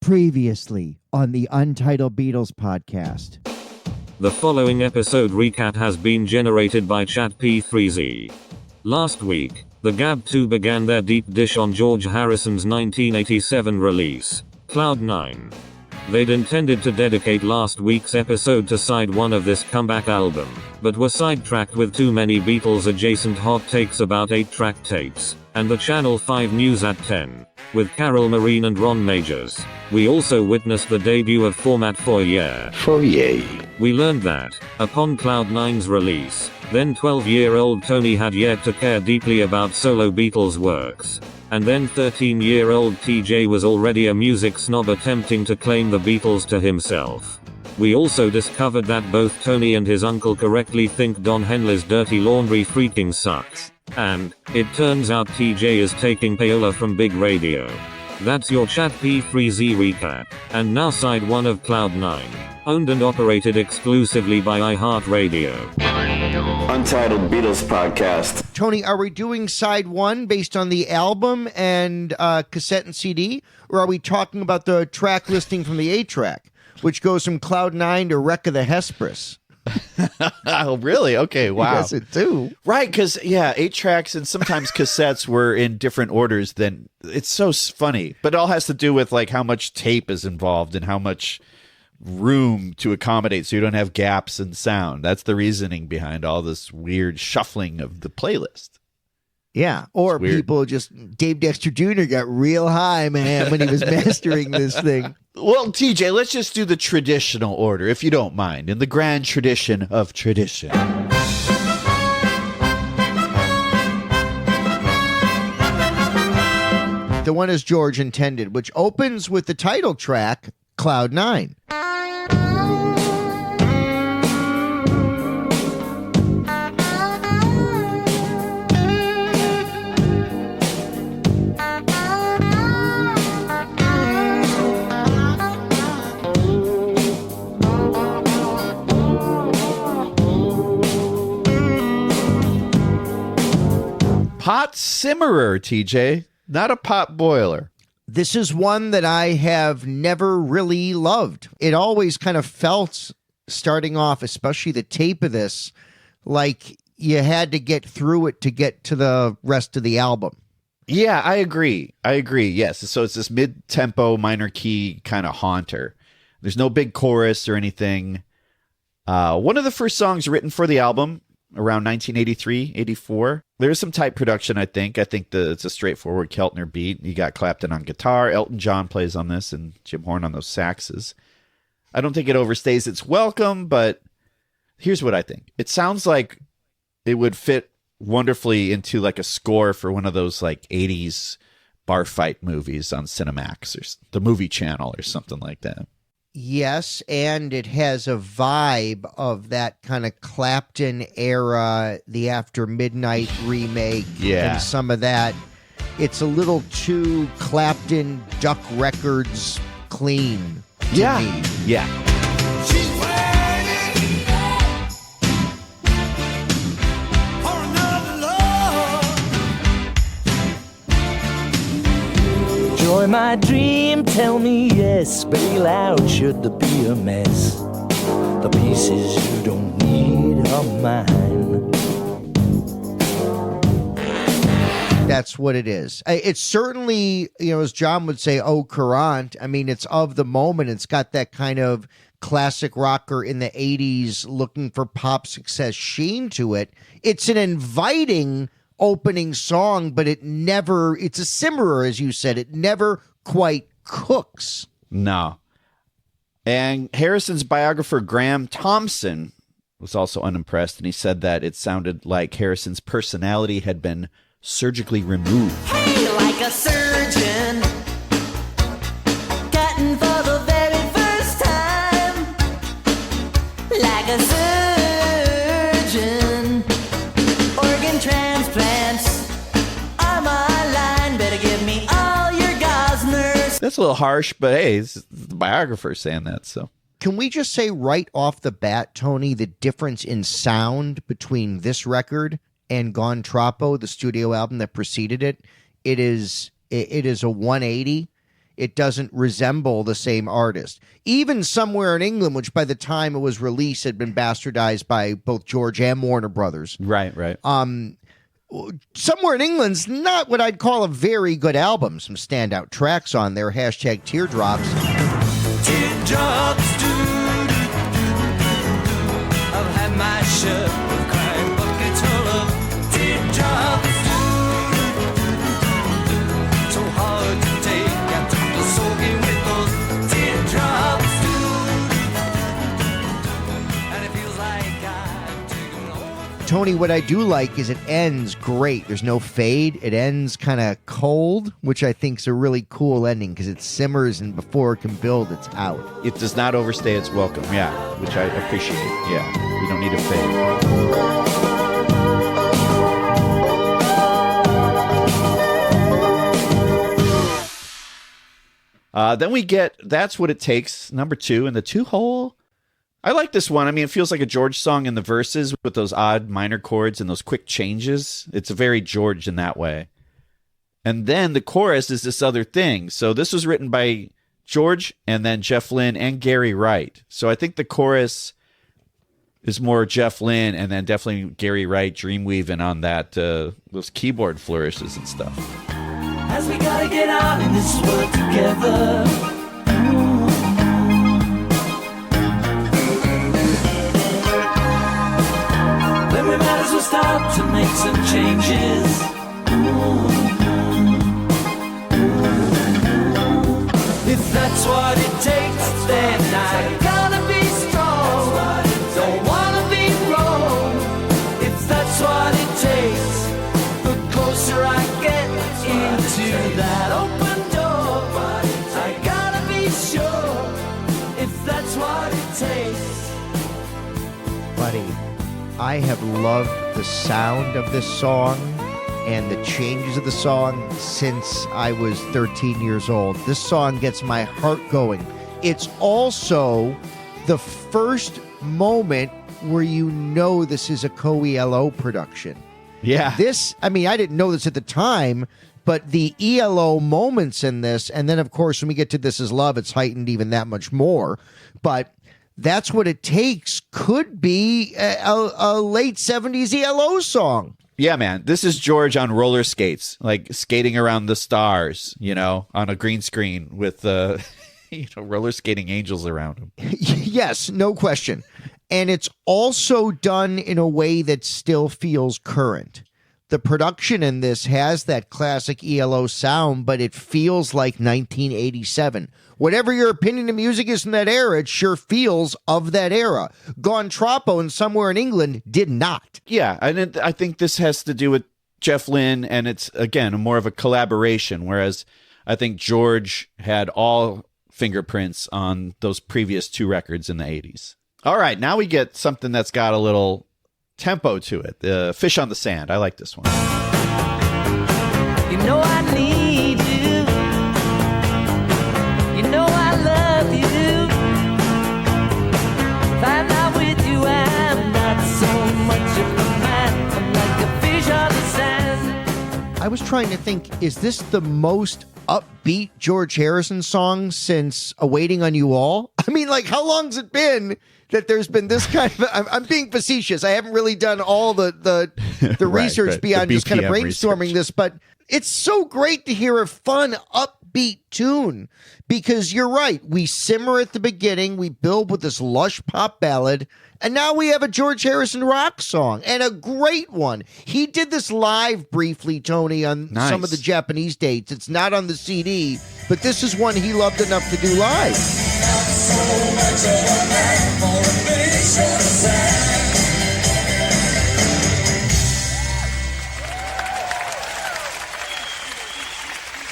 Previously on the Untitled Beatles podcast. The following episode recap has been generated by ChatP3Z. Last week, the Gab 2 began their deep dish on George Harrison's 1987 release, Cloud 9. They'd intended to dedicate last week's episode to side 1 of this comeback album, but were sidetracked with too many Beatles-adjacent hot takes about 8-track tapes, and the Channel 5 news at 10, with Carol Marine and Ron Majors. We also witnessed the debut of Format Foyer. We learned that, upon Cloud 9's release, then 12-year-old Tony had yet to care deeply about solo Beatles works. And then 13-year-old TJ was already a music snob attempting to claim the Beatles to himself. We also discovered that both Tony and his uncle correctly think Don Henley's Dirty Laundry freaking sucks. And, it turns out TJ is taking payola from Big Radio. That's your ChatP3Z recap. And now side 1 of Cloud 9. Owned and operated exclusively by iHeartRadio. Untitled Beatles podcast. Tony, are we doing side 1 based on the album and cassette and CD? Or are we talking about the track listing from the 8-track, which goes from Cloud 9 to Wreck of the Hesperus? Oh, really? Okay, wow. Yes, it do. Right, because, 8 tracks and sometimes cassettes were in different orders. Then it's so funny. But it all has to do with, like, how much tape is involved and how much room to accommodate so you don't have gaps in sound. That's the reasoning behind all this weird shuffling of the playlist. Yeah, or people just, Dave Dexter Jr. got real high, man, when he was mastering this thing. Well, TJ, let's just do the traditional order, if you don't mind, in the grand tradition of tradition. The one as George intended, which opens with the title track, Cloud 9. Pot simmerer, TJ, not a pot boiler. This is one that I have never really loved. It always kind of felt, starting off, especially the tape of this, like you had to get through it to get to the rest of the album. Yeah, I agree. Yes. So it's this mid-tempo, minor key kind of haunter. There's no big chorus or anything. One of the first songs written for the album, around 1983, 84. There's some tight production, I think. It's a straightforward Keltner beat. You got Clapton on guitar, Elton John plays on this, and Jim Horn on those saxes. I don't think it overstays its welcome, but here's what I think. It sounds like it would fit wonderfully into like a score for one of those like 80s bar fight movies on Cinemax or the Movie Channel or something like that. Yes, and it has a vibe of that kind of Clapton era, the After Midnight remake, and some of that. It's a little too Clapton Duck Records clean to me. Yeah. She's waiting for another love. Joy my dream, tell me yes, bail out should there be a mess. The pieces you don't need are mine. That's what it is. It's certainly, as John would say, au courant. I mean, it's of the moment. It's got that kind of classic rocker in the 80s looking for pop success sheen to it. It's an inviting opening song, but it's a simmerer, as you said. It never quite cooks. No. And Harrison's biographer, Graham Thompson, was also unimpressed, and he said that it sounded like Harrison's personality had been surgically removed. Hey, like a surgeon, cutting for the very first time. Like a surgeon, organ transplants are my line. Better give me all your Gosners. That's a little harsh, but hey, it's the biographer saying that, so. Can we just say right off the bat, Tony, the difference in sound between this record and Gone Troppo, the studio album that preceded it? It is a 180. it doesn't resemble the same artist. Even Somewhere in England, which by the time it was released had been bastardized by both George and Warner Brothers. Right. Somewhere in England's not what I'd call a very good album. Some standout tracks on there. Hashtag Teardrops. Teardrops, I've had my share of crying buckets full of teardrops. So hard to take, I took the soaking with those teardrops. And it feels like I've taken over. Tony, what I do like is it ends great. There's no fade. It ends kind of cold, which I think is a really cool ending because it simmers and before it can build, it's out. It does not overstay its welcome. Yeah, which I appreciate. Yeah, we don't need a fade. Then we get That's What It Takes, number 2, in the 2-hole. I like this one. I mean, it feels like a George song in the verses with those odd minor chords and those quick changes. It's a very George in that way. And then the chorus is this other thing. So this was written by George and then Jeff Lynne and Gary Wright. So I think the chorus is more Jeff Lynne and then definitely Gary Wright dreamweaving on that those keyboard flourishes and stuff. As we gotta get out in this world together. Then we might as well start to make some changes. If that's what it takes, then I gotta be strong. Don't wanna be wrong. If that's what it takes, the closer I get into that open door, I gotta be sure. If that's what it takes. Buddy, I have loved the sound of this song and the changes of the song since I was 13 years old. This song gets my heart going. It's also the first moment where you know this is a co-ELO production. Yeah. This, I mean, I didn't know this at the time, but the ELO moments in this, and then, of course, when we get to This Is Love, it's heightened even that much more. But That's What It Takes could be a late 70s ELO song. Yeah, man. This is George on roller skates, like skating around the stars, you know, on a green screen with roller skating angels around him. Yes, no question. And it's also done in a way that still feels current. The production in this has that classic ELO sound, but it feels like 1987. Whatever your opinion of music is from that era, it sure feels of that era. Gone Troppo and Somewhere in England did not. Yeah, and I think this has to do with Jeff Lynne, and it's, again, more of a collaboration, whereas I think George had all fingerprints on those previous 2 records in the 80s. All right, now we get something that's got a little tempo to it. Fish on the Sand. I like this one. You know I need you. You know I love you. If I'm not with you, I'm not so much of a man. I'm like a fish on the sand. I was trying to think, is this the most upbeat George Harrison song since Awaiting on You All? I mean, like, how long's it been that there's been this kind of... I'm being facetious. I haven't really done all the research right. beyond The just kind of BPM brainstorming research. this, but it's so great to hear a fun, upbeat tune because you're right. We simmer at the beginning, we build with this lush pop ballad, and now we have a George Harrison rock song, and a great one. He did this live briefly, Tony, on Nice. some of the Japanese dates. It's not on the CD, but this is one he loved enough to do live.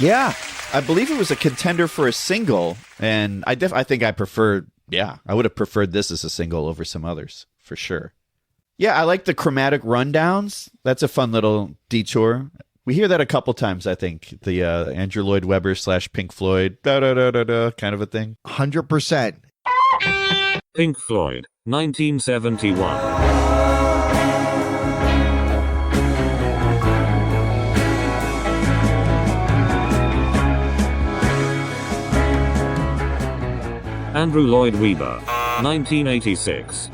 Yeah, I believe it was a contender for a single, and I think I preferred, I would have preferred this as a single over some others, for sure. Yeah, I like the chromatic rundowns. That's a fun little detour. We hear that a couple times, I think. The Andrew Lloyd Webber / Pink Floyd, da-da-da-da-da kind of a thing. 100%. Pink Floyd, 1971. Andrew Lloyd Webber, 1986.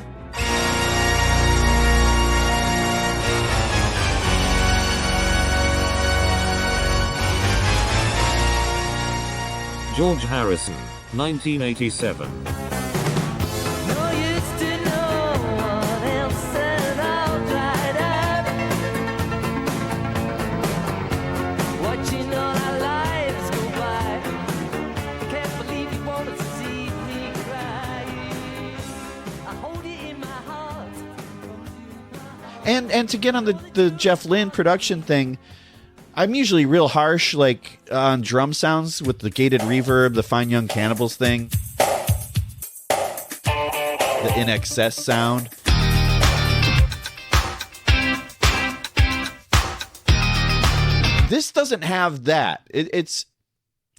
George Harrison, 1987. No use to no one else said I'll dried up. Watching all our lives go by. Can't believe you wanna see me cry. I hold it in my heart. And to get on the Jeff Lynne production thing, I'm usually real harsh, like on drum sounds with the gated reverb, the Fine Young Cannibals thing, the In Excess sound. This doesn't have that. It's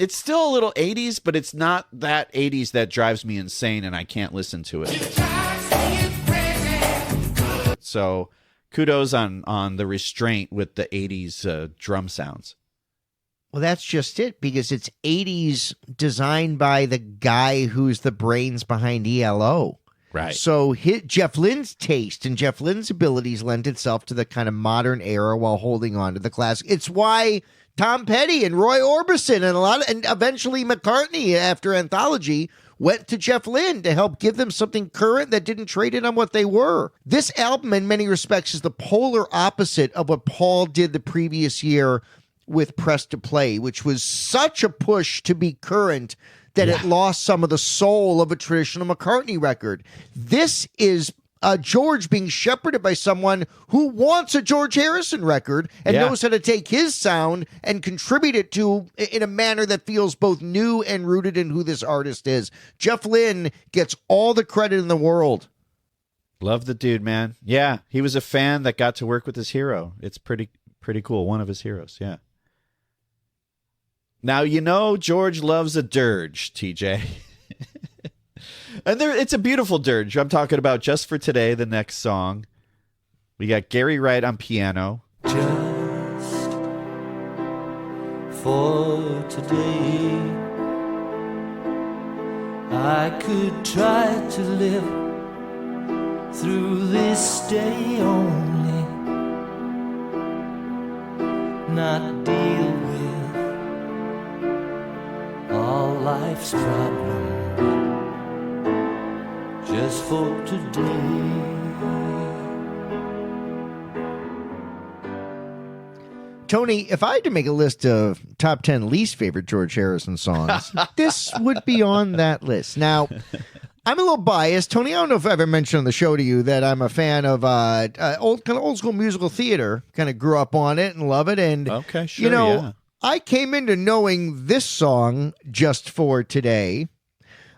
still a little 80s, but it's not that 80s that drives me insane and I can't listen to it. So kudos on the restraint with the 80s drum sounds. Well, that's just it, because it's 80s designed by the guy who's the brains behind ELO. Right. So Jeff Lynne's taste and Jeff Lynne's abilities lent itself to the kind of modern era while holding on to the classic. It's why Tom Petty and Roy Orbison and eventually McCartney after Anthology went to Jeff Lynne to help give them something current that didn't trade in on what they were. This album, in many respects, is the polar opposite of what Paul did the previous year with Press to Play, which was such a push to be current that it lost some of the soul of a traditional McCartney record. This is George being shepherded by someone who wants a George Harrison record and knows how to take his sound and contribute it to in a manner that feels both new and rooted in who this artist is. Jeff Lynne gets all the credit in the world. Love the dude, man. Yeah, he was a fan that got to work with his hero. It's pretty cool. One of his heroes, yeah. Now, you know George loves a dirge, TJ. And it's a beautiful dirge. I'm talking about Just for Today, the next song. We got Gary Wright on piano. Just for today, I could try to live through this day only, not deal with all life's problems. Just for today. Tony, if I had to make a list of top 10 least favorite George Harrison songs, this would be on that list. Now, I'm a little biased. Tony, I don't know if I ever mentioned on the show to you that I'm a fan of old school musical theater. Kind of grew up on it and love it. And, Okay, sure, I came into knowing this song Just for Today.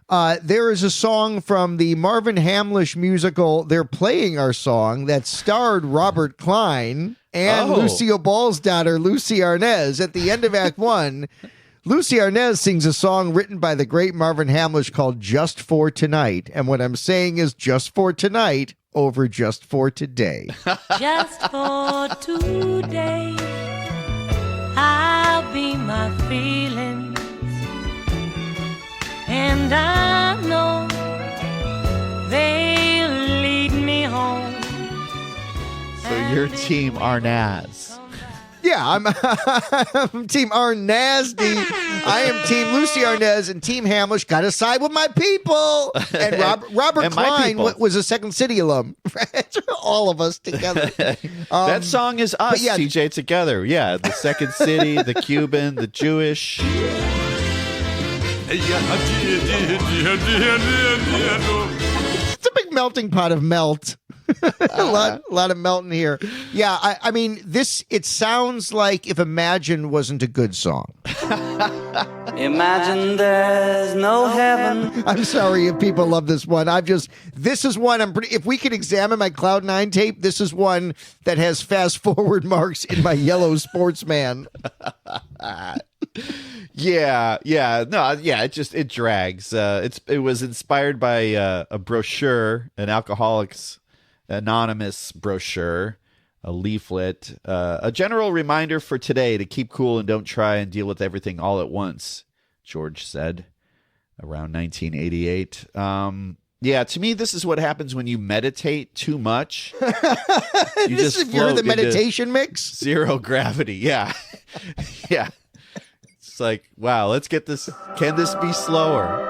There is a song from the Marvin Hamlish musical, They're Playing Our Song, that starred Robert Klein and Lucille Ball's daughter, Lucy Arnaz. At the end of Act 1, Lucy Arnaz sings a song written by the great Marvin Hamlish called Just for Tonight. And what I'm saying is Just for Tonight over Just for Today. Just for today, I'll be my feelings. And I know they'll lead me home. So you're Team Arnaz. Yeah, I'm Team Arnazdi. I am Team Lucy Arnaz, and Team Hamlish got to side with my people. And Robert And my Klein people. was a Second City alum. All of us together. That song is us, yeah. TJ, together. Yeah, the Second City, the Cuban, the Jewish. It's a big melting pot of melt. a lot of melting here. Yeah, I mean, it sounds like if Imagine wasn't a good song. Imagine there's no heaven. I'm sorry if people love this one. This is one if we could examine my Cloud9 tape, this is one that has fast forward marks in my yellow Sportsman. It drags. It was inspired by a brochure, an Alcoholics Anonymous brochure, a leaflet, a general reminder for today to keep cool and don't try and deal with everything all at once, George said. around 1988. Yeah, to me, this is what happens when you meditate too much. You This is if you're the meditation mix. Zero gravity. Yeah. Yeah. It's like, wow, let's get this. Can this be slower?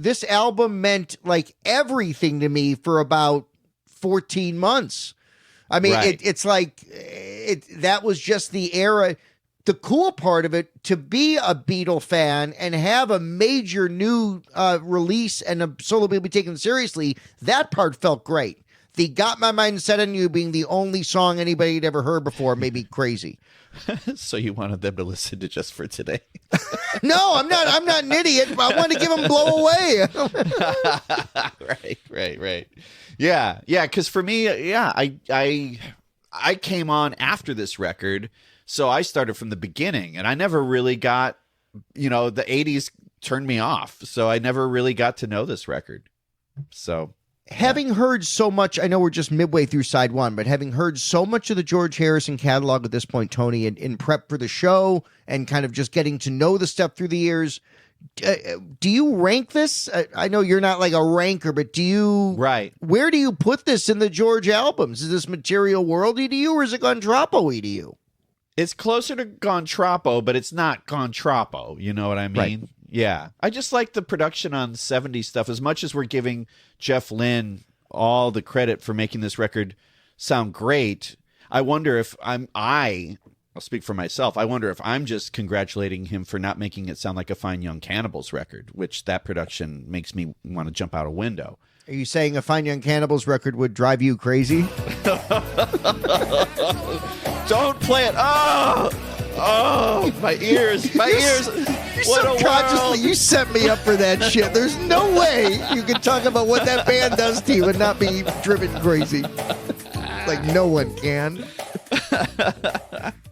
This album meant like everything to me for about 14 months. I mean, Right. it's like that was just the era. The cool part of it, to be a Beatle fan and have a major new release and a solo be taken seriously, that part felt great. The Got My Mind Set on You being the only song anybody had ever heard before made me crazy. So you wanted them to listen to Just for Today? No, I'm not an idiot. I want to give them Blow Away. Right. Yeah. Because for me, yeah, I came on after this record, so I started from the beginning, and I never really got, the 80s turned me off, so I never really got to know this record. So having heard so much, I know we're just midway through side one, but having heard so much of the George Harrison catalog at this point, Tony, in prep for the show and kind of just getting to know the stuff through the years, do you rank this? I know you're not like a ranker, but do you? Right. Where do you put this in the George albums? Is this material worldy to you, or is it gone Troppo-y to you? It's closer to Gone Troppo, but it's not Gone Troppo. You know what I mean? Right. Yeah. I just like the production on 70s stuff. As much as we're giving Jeff Lynne all the credit for making this record sound great, I wonder if I'll speak for myself. I wonder if I'm just congratulating him for not making it sound like a Fine Young Cannibals record, which that production makes me want to jump out a window. Are you saying a Fine Young Cannibals record would drive you crazy? Don't play it. Oh, my ears. What a world. You set me up for that shit. There's no way you can talk about what that band does to you and not be driven crazy. Like no one can.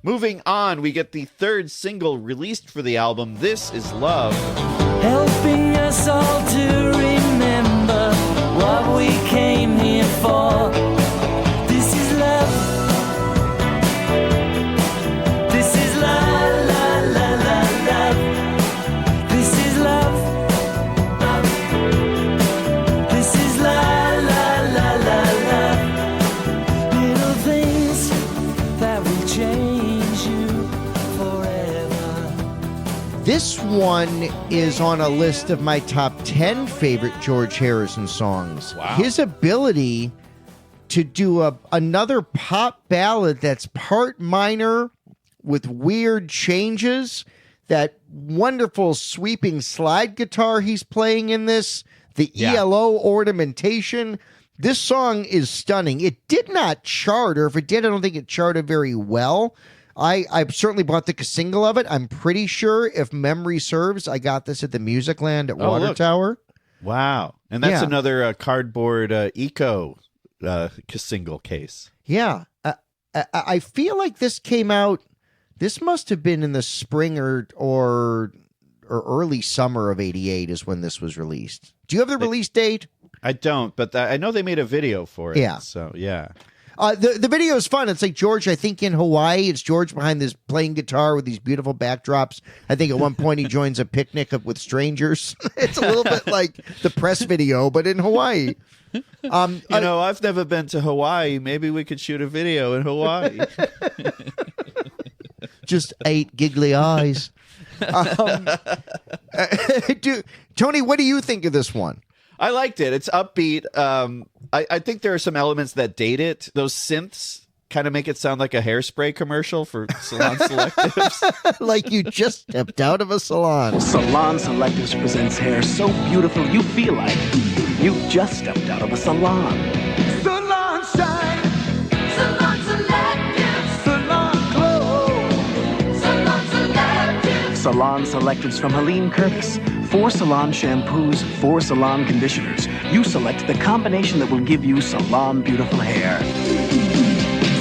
Moving on, we get the third single released for the album, This Is Love. Helping us all to remember what we came here for. This is love. This is la la la la love. This is love. This is la la la la love. Little things that will change you forever. This one is on a list of my top 10 favorite George Harrison songs. Wow. His ability to do another pop ballad that's part minor with weird changes, that wonderful sweeping slide guitar he's playing in this, the ELO ornamentation. This song is stunning. It did not chart, or if it did, I don't think it charted very well. I've certainly bought the single of it. I'm pretty sure, if memory serves, I got this at the Musicland at Water look. Tower. Wow. And that's Yeah. another cardboard Eco single case. Yeah. I feel like this came out, this must have been in the spring or early summer of 88 is when this was released. Do you have the release date? I don't, but I know they made a video for it. Yeah. So, yeah. The video is fun. It's like George, I think in Hawaii, it's George behind this playing guitar with these beautiful backdrops. I think at one point he joins a picnic with strangers. It's a little bit like the press video, but in Hawaii. I've never been to Hawaii. Maybe we could shoot a video in Hawaii. Just 8 giggly eyes. Tony, what do you think of this one? I liked it. It's upbeat. I think there are some elements that date it. Those synths kind of make it sound like a hairspray commercial for Salon Selectives. Like you just stepped out of a salon. Salon Selectives presents hair so beautiful you feel like you just stepped out of a salon. Salon shine, salon selective, salon glow, salon selective. Salon Selectives from Helene Curtis. 4 salon shampoos, 4 salon conditioners. You select the combination that will give you salon beautiful hair.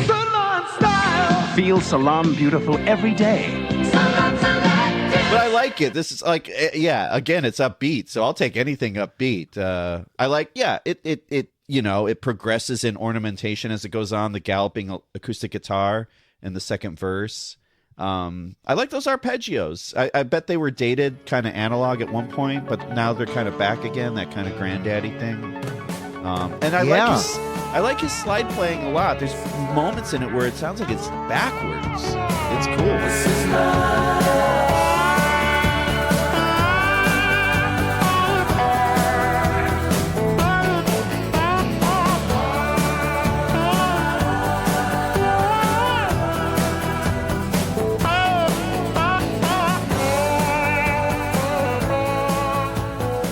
Salon style. Feel Salam beautiful every day. But I like it. This is like, yeah, again, it's upbeat, so I'll take anything upbeat. I like, yeah, it it progresses in ornamentation as it goes on, the galloping acoustic guitar in the second verse. I like those arpeggios. I bet they were dated kind of analog at one point, but now they're kind of back again, that kind of granddaddy thing. And I like his slide playing a lot. There's moments in it where it sounds like it's backwards. It's cool.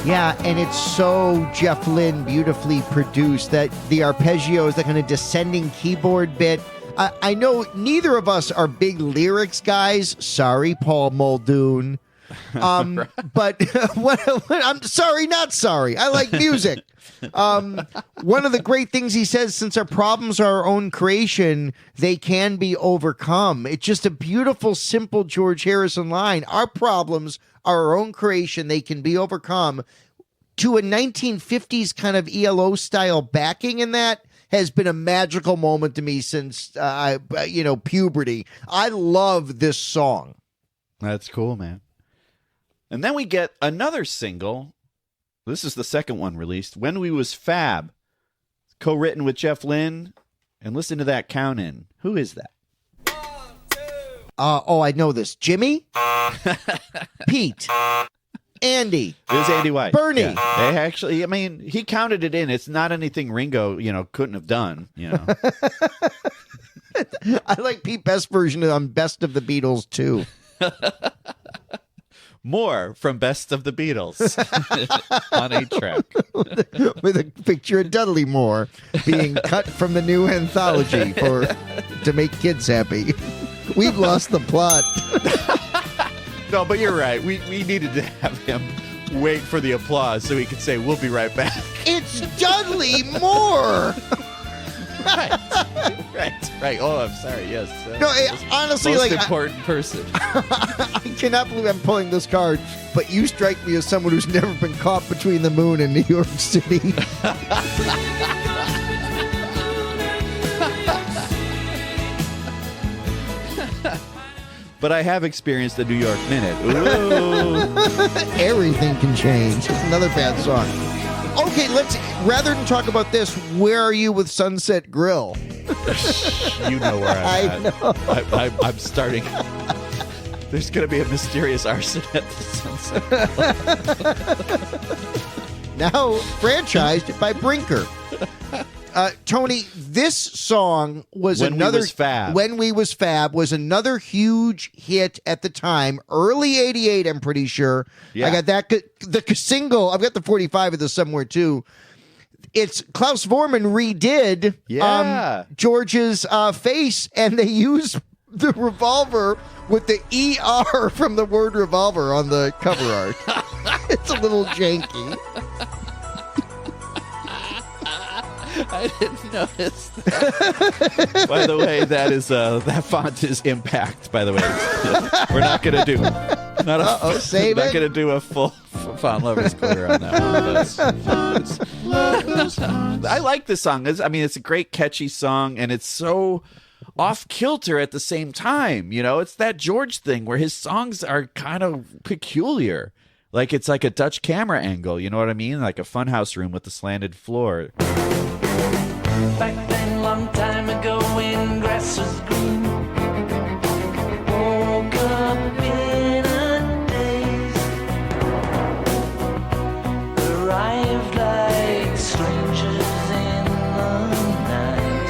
Yeah, and it's so Jeff Lynne beautifully produced, that the arpeggios, the kind of descending keyboard bit. I know neither of us are big lyrics guys. Sorry, Paul Muldoon. But I'm sorry, not sorry. I like music. One of the great things he says, since our problems are our own creation, they can be overcome. It's just a beautiful, simple George Harrison line. Our problems are our own creation. They can be overcome. To a 1950s kind of ELO style backing in that has been a magical moment to me since, puberty. I love this song. That's cool, man. And then we get another single. This is the second one released. When We Was Fab. Co-written with Jeff Lynne. And listen to that count in. Who is that? I know this. Jimmy? Pete? Andy? It was Andy White. Bernie? Yeah. They actually, I mean, he counted it in. It's not anything Ringo, couldn't have done, I like Pete Best's version on Best of the Beatles, too. More from Best of the Beatles on 8-track. With a picture of Dudley Moore being cut from the new anthology to make kids happy. We've lost the plot. No, but you're right. We needed to have him wait for the applause so he could say, "We'll be right back." It's Dudley Moore. Right. Oh, I'm sorry. Yes. No, honestly, most important person. I cannot believe I'm pulling this card, but you strike me as someone who's never been caught between the moon and New York City. But I have experienced the New York Minute. Ooh. Everything can change. It's another bad song. Okay, rather than talk about this, where are you with Sunset Grill? You know where I'm at. I know. I'm starting. There's going to be a mysterious arson at the Sunset. Now franchised by Brinker. Tony, this song was When We Was Fab. When We Was Fab was another huge hit at the time. Early 88, I'm pretty sure. Yeah. I got the single. I've got the 45 of this somewhere, too. It's Klaus Vormann redid George's face, and they used the revolver with the ER from the word revolver on the cover art. It's a little janky. I didn't notice that. By the way, that font is Impact, by the way. We're not going to do not going to do a full font lovers quarter on that one. I like this song. It's a great catchy song, and it's so off kilter at the same time. It's that George thing where his songs are kind of peculiar. Like it's like a Dutch camera angle, you know what I mean? Like a funhouse room with the slanted floor. Back then, long time ago, when grass was green, woke up in a daze, arrived like strangers in the night.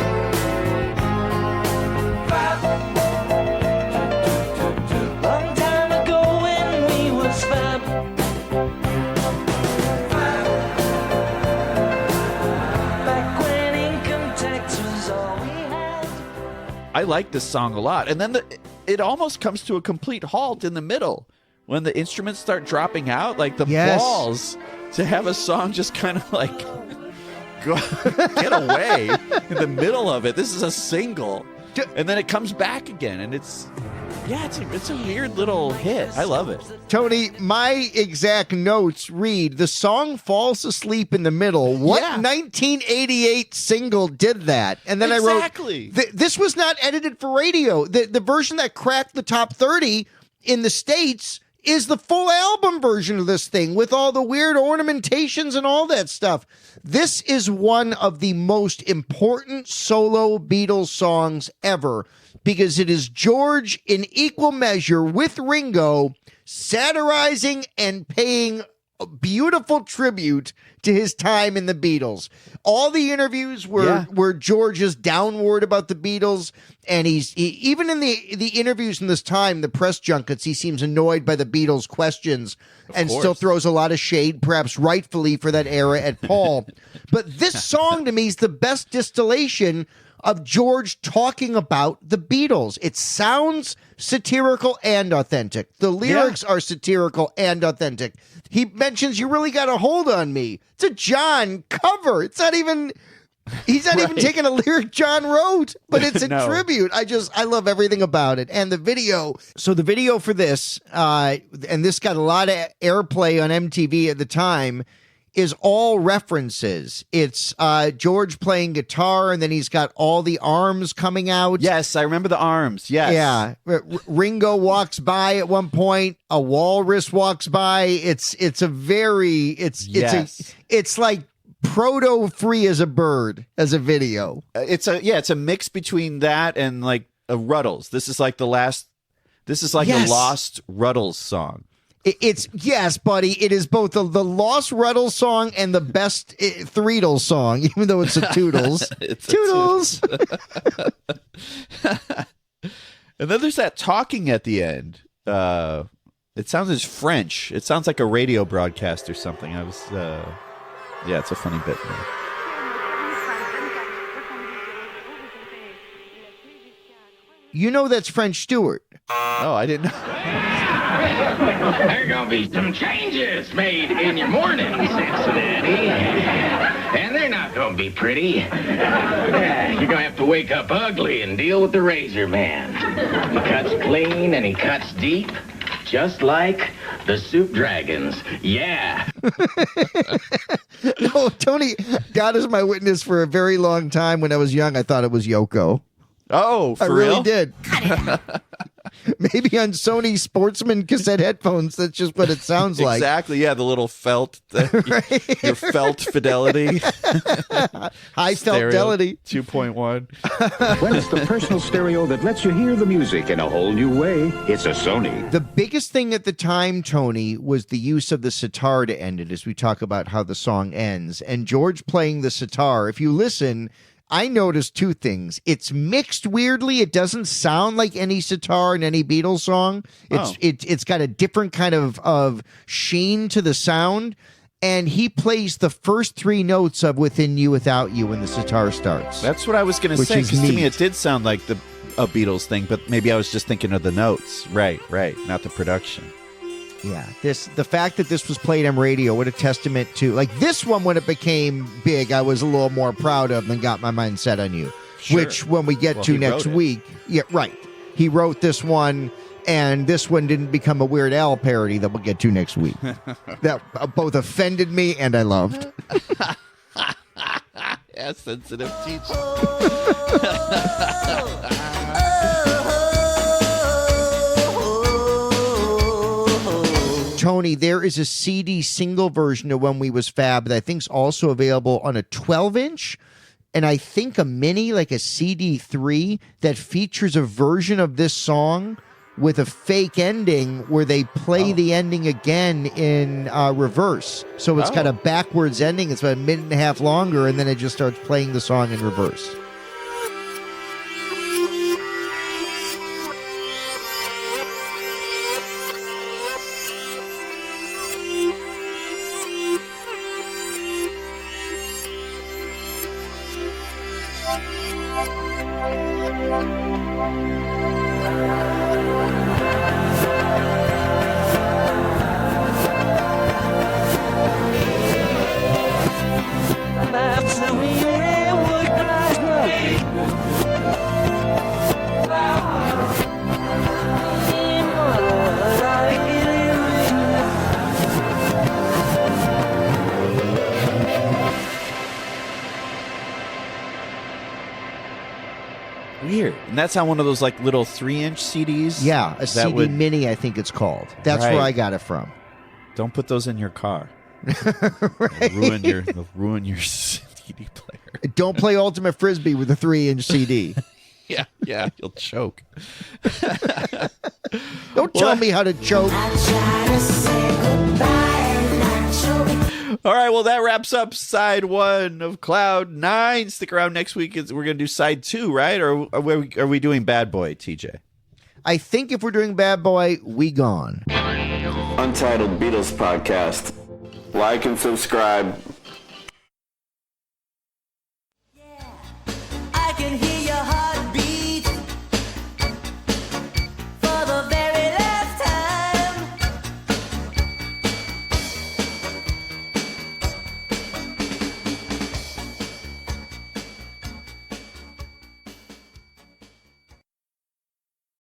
Long time ago, when we was fab. I like this song a lot. And then it almost comes to a complete halt in the middle when the instruments start dropping out, like the balls to have a song just kind of like get away in the middle of it. This is a single. and then it comes back again, and it's a weird little hit. I love it. Tony, my exact notes read, the song falls asleep in the middle. What 1988 single did that? And then I wrote, this was not edited for radio. The version that cracked the top 30 in the States is the full album version of this thing with all the weird ornamentations and all that stuff. This is one of the most important solo Beatles songs ever because it is George in equal measure with Ringo satirizing and paying a beautiful tribute to his time in the Beatles. All the interviews where George is downward about the Beatles, and even in the interviews in this time, the press junkets, he seems annoyed by the Beatles' questions and still throws a lot of shade, perhaps rightfully for that era, at Paul. But this song to me is the best distillation of George talking about the Beatles. It sounds satirical and authentic. The lyrics are satirical and authentic. He mentions, "You really got a hold on me." It's a John cover. It's not even, he's not even taking a lyric John wrote, but it's a tribute. I love everything about it. And the video. So the video for this, and this got a lot of airplay on MTV at the time, is all references. It's George playing guitar, and then he's got all the arms coming out. Yes, I remember the arms. Yes. Yeah. Ringo walks by at one point. A walrus walks by. It's like proto Free as a Bird as a video. It's a mix between that and like a Ruddles. This is like the lost Ruddles song. It's yes, buddy. It is both the Lost Ruddles song and the best Threedles song, even though it's a Toodles. Toodles. And then there's that talking at the end. It sounds as French. It sounds like a radio broadcast or something. It's a funny bit. You know that's French Stewart. Oh, I didn't know. There are gonna be some changes made in your morning, Cincinnati. And they're not gonna be pretty. You're gonna have to wake up ugly and deal with the razor man. He cuts clean and he cuts deep, just like the Soup Dragons. Yeah. No, Tony, God is my witness, for a very long time when I was young, I thought it was Yoko. Oh, for real? I really did. Maybe on Sony Sportsman cassette headphones, that's just what it sounds like. Exactly, yeah, the little felt, your felt fidelity. High felt fidelity. 2.1. When it's the personal stereo that lets you hear the music in a whole new way, it's a Sony. The biggest thing at the time, Tony, was the use of the sitar to end it, as we talk about how the song ends. And George playing the sitar, if you listen, I noticed two things. It's mixed weirdly. It doesn't sound like any sitar in any Beatles song. It's got a different kind of sheen to the sound. And he plays the first three notes of Within You, Without You when the sitar starts. That's what I was going to say, because to me it did sound like a Beatles thing, but maybe I was just thinking of the notes. Right, not the production. Yeah, the fact that this was played on radio, what a testament to, like, this one, when it became big, I was a little more proud of than Got My Mind Set on You, which when we get to next week, he wrote this one, and this one didn't become a Weird Al parody that we'll get to next week. That both offended me and I loved. Yeah, sensitive teacher. Tony, there is a CD single version of When We Was Fab that I think is also available on a 12-inch, and I think a mini, like a CD3, that features a version of this song with a fake ending where they play the ending again in reverse. So it's got a backwards ending. It's about a minute and a half longer, and then it just starts playing the song in reverse. And that's on one of those like little 3-inch CDs. Yeah, a CD mini, I think it's called. That's where I got it from. Don't put those in your car. They'll ruin your CD player. Don't play Ultimate Frisbee with a 3-inch CD. Yeah, you'll choke. Don't tell me how to choke. All right, well, that wraps up side 1 of Cloud 9. Stick around next week. We're going to do side 2, right? Or are we doing Bad Boy, TJ? I think if we're doing Bad Boy, we gone. Untitled Beatles Podcast. Like and subscribe.